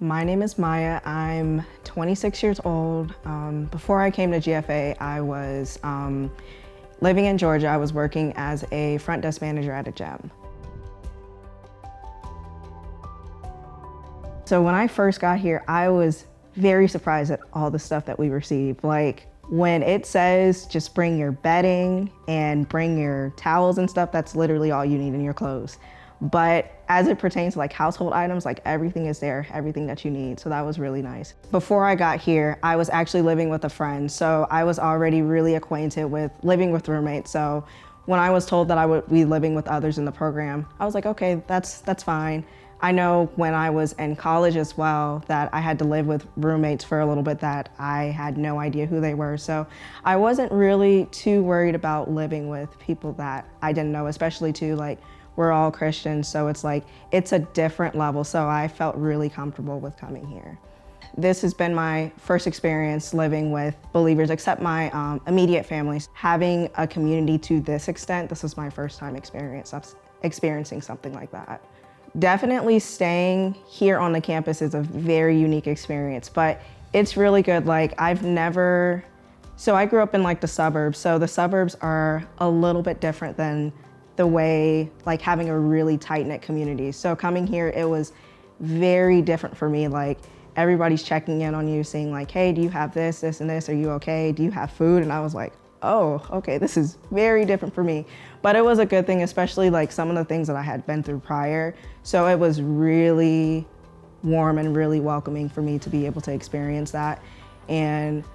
My name is Myia. I'm 26 years old. Before I came to GFA, I was living in Georgia. I was working as a front desk manager at a gym. So when I first got here, I was very surprised at all the stuff that we received. Like when it says just bring your bedding and bring your towels and stuff, that's literally all you need in your clothes. But as it pertains to like household items, like everything is there, everything that you need. So that was really nice. Before I got here, I was actually living with a friend. So I was already really acquainted with living with roommates. So when I was told that I would be living with others in the program, I was like, okay, that's fine. I know when I was in college as well that I had to live with roommates for a little bit that I had no idea who they were. So I wasn't really too worried about living with people that I didn't know, especially too, like, we're all Christians, so it's like, it's a different level. So I felt really comfortable with coming here. This has been my first experience living with believers, except my immediate family. Having a community to this extent, this is my first time experiencing something like that. Definitely staying here on the campus is a very unique experience, but it's really good. Like so I grew up in like the suburbs. So the suburbs are a little bit different than the way, like having a really tight-knit community. So coming here, it was very different for me. Like everybody's checking in on you, saying like, hey, do you have this, and this? Are you okay? Do you have food? And I was like, oh, okay, this is very different for me. But it was a good thing, especially like some of the things that I had been through prior. So it was really warm and really welcoming for me to be able to experience that. And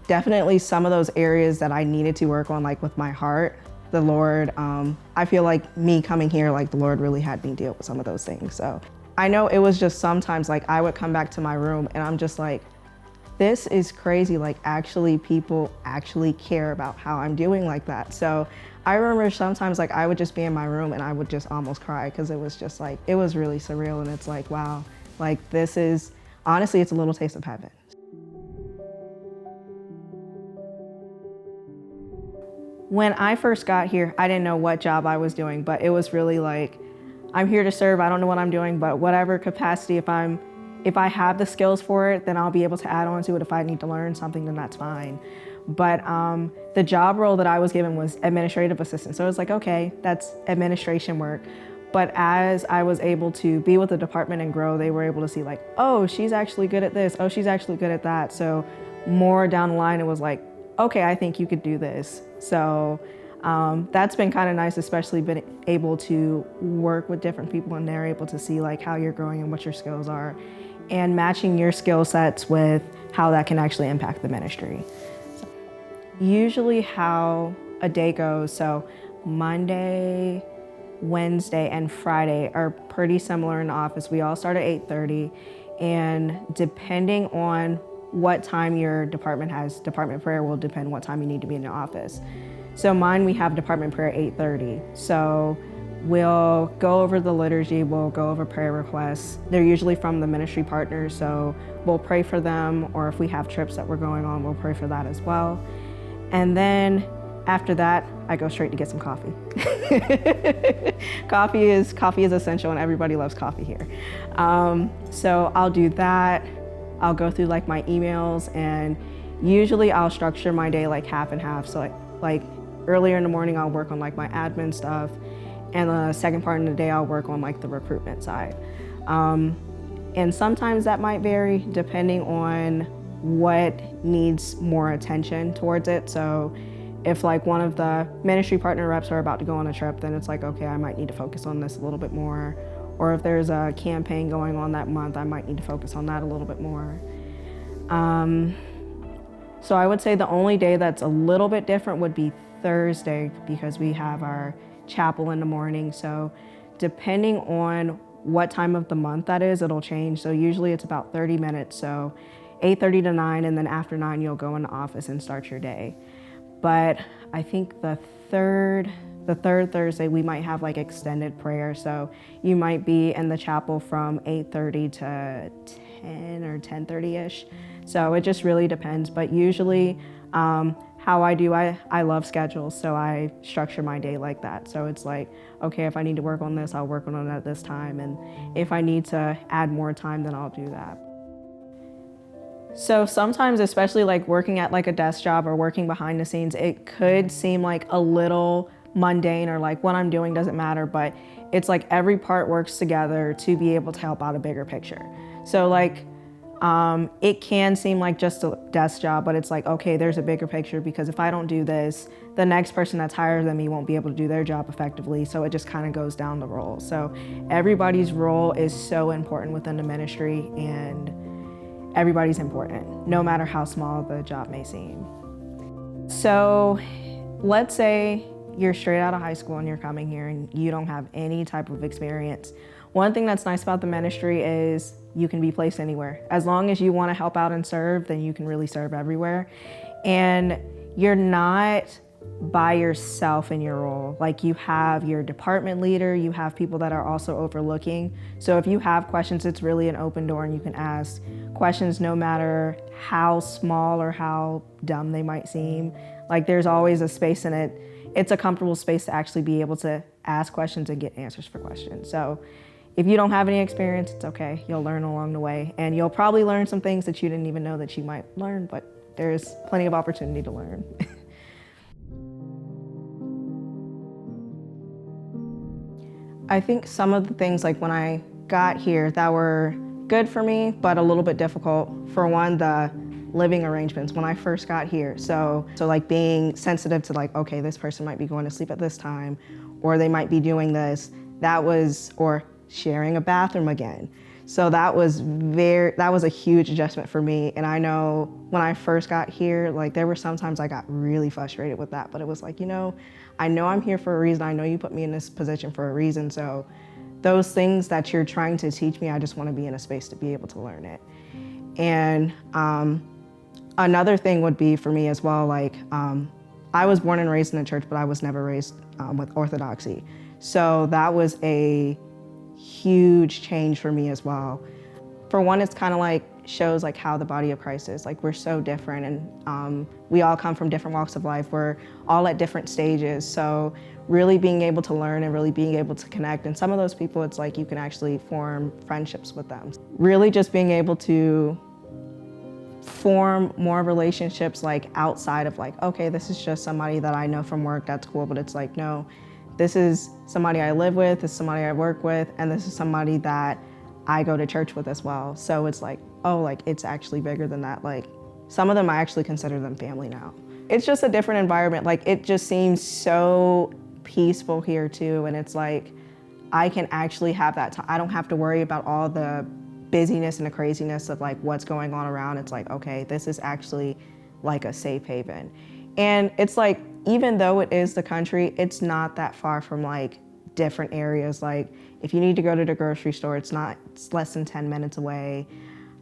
definitely some of those areas that I needed to work on, like with my heart, the Lord, I feel like me coming here, like the Lord really had me deal with some of those things. So I know it was just sometimes like I would come back to my room and I'm just like, this is crazy. Like actually people actually care about how I'm doing like that. So I remember sometimes like I would just be in my room and I would just almost cry because it was just like, it was really surreal. And it's like, wow, like this is, honestly, it's a little taste of heaven. When I first got here, I didn't know what job I was doing, but it was really like, I'm here to serve. I don't know what I'm doing, but whatever capacity, if I have the skills for it, then I'll be able to add on to it. If I need to learn something, then that's fine. But the job role that I was given was administrative assistant. So it was like, okay, that's administration work. But as I was able to be with the department and grow, they were able to see like, oh, she's actually good at this. Oh, she's actually good at that. So more down the line, it was like, okay, I think you could do this. So that's been kind of nice, especially being able to work with different people and they're able to see like how you're growing and what your skills are and matching your skill sets with how that can actually impact the ministry. So, usually how a day goes, so Monday, Wednesday, and Friday are pretty similar in the office. We all start at 8:30, and depending on what time your department has department prayer will depend what time you need to be in the office. So mine, we have department prayer at 8:30. So we'll go over the liturgy, we'll go over prayer requests. They're usually from the ministry partners, so we'll pray for them, or if we have trips that we're going on, we'll pray for that as well. And then after that, I go straight to get some coffee. Coffee is essential and everybody loves coffee here. So I'll do that. I'll go through like my emails, and usually I'll structure my day like half and half. So like earlier in the morning, I'll work on like my admin stuff, and the second part of the day, I'll work on like the recruitment side. And sometimes that might vary depending on what needs more attention towards it. So if like one of the ministry partner reps are about to go on a trip, then it's like, okay, I might need to focus on this a little bit more. Or if there's a campaign going on that month, I might need to focus on that a little bit more. So I would say the only day that's a little bit different would be Thursday, because we have our chapel in the morning. So depending on what time of the month that is, it'll change. So usually it's about 30 minutes. So 8:30 to 9, and then after 9, you'll go in the office and start your day. But I think the third Thursday, we might have like extended prayer. So you might be in the chapel from 8:30 to 10 or 10:30-ish. So it just really depends. But usually how I do, I love schedules, so I structure my day like that. So it's like, okay, if I need to work on this, I'll work on it at this time. And if I need to add more time, then I'll do that. So sometimes, especially like working at like a desk job or working behind the scenes, it could seem like a little mundane or like what I'm doing doesn't matter, but it's like every part works together to be able to help out a bigger picture. So like, it can seem like just a desk job, but it's like, okay, there's a bigger picture, because if I don't do this, the next person that's higher than me won't be able to do their job effectively. So it just kind of goes down the role. So everybody's role is so important within the ministry, and everybody's important, no matter how small the job may seem. So let's say you're straight out of high school and you're coming here and you don't have any type of experience. One thing that's nice about the ministry is you can be placed anywhere. As long as you want to help out and serve, then you can really serve everywhere. And you're not by yourself in your role. Like, you have your department leader, you have people that are also overlooking. So if you have questions, it's really an open door, and you can ask questions no matter how small or how dumb they might seem. Like, there's always a space in it. It's a comfortable space to actually be able to ask questions and get answers for questions. So if you don't have any experience, it's okay. You'll learn along the way, and you'll probably learn some things that you didn't even know that you might learn, but there's plenty of opportunity to learn. I think some of the things, like when I got here, that were good for me, but a little bit difficult. For one, the living arrangements when I first got here. So like being sensitive to like, okay, this person might be going to sleep at this time, or they might be doing this. Or sharing a bathroom again. So that was a huge adjustment for me. And I know when I first got here, like there were sometimes I got really frustrated with that, but it was like, I know I'm here for a reason. I know you put me in this position for a reason. So those things that you're trying to teach me, I just want to be in a space to be able to learn it. And another thing would be for me as well, like I was born and raised in the church, but I was never raised with orthodoxy. So that was a huge change for me as well. For one, it's kind of like shows like how the body of Christ is. Like, we're so different, and we all come from different walks of life. We're all at different stages. So really being able to learn and really being able to connect. And some of those people, it's like you can actually form friendships with them. Really just being able to form more relationships like outside of like, okay, this is just somebody that I know from work, that's cool. But it's like, no, this is somebody I live with, this is somebody I work with, and this is somebody that I go to church with as well. So it's like, oh, like it's actually bigger than that. Like, some of them, I actually consider them family now. It's just a different environment. Like, it just seems so peaceful here too. And it's like, I can actually have that time. I don't have to worry about all the busyness and the craziness of like what's going on around. It's like, okay, this is actually like a safe haven. And it's like, even though it is the country, it's not that far from like different areas. Like, if you need to go to the grocery store, it's less than 10 minutes away.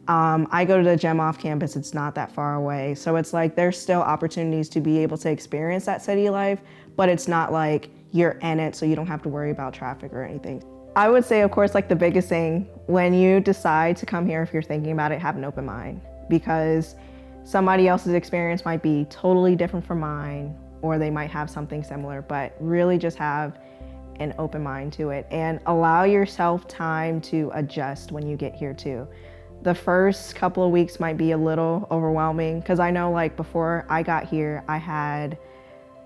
I go to the gym off campus, it's not that far away. So it's like, there's still opportunities to be able to experience that city life, but it's not like you're in it, so you don't have to worry about traffic or anything. I would say, of course, like the biggest thing when you decide to come here, if you're thinking about it, have an open mind, because somebody else's experience might be totally different from mine, or they might have something similar, but really just have an open mind to it and allow yourself time to adjust when you get here too. The first couple of weeks might be a little overwhelming, because I know like before I got here, I had,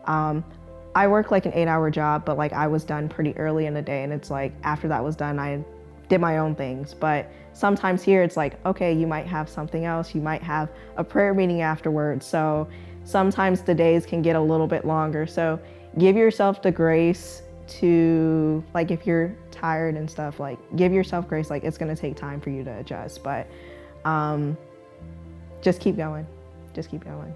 I worked like an 8-hour job, but like I was done pretty early in the day, and it's like after that was done, I did my own things. But sometimes here it's like, okay, you might have something else, you might have a prayer meeting afterwards. So sometimes the days can get a little bit longer. So give yourself the grace to, like, if you're tired and stuff, like give yourself grace. Like, it's gonna take time for you to adjust, but just keep going. Just keep going.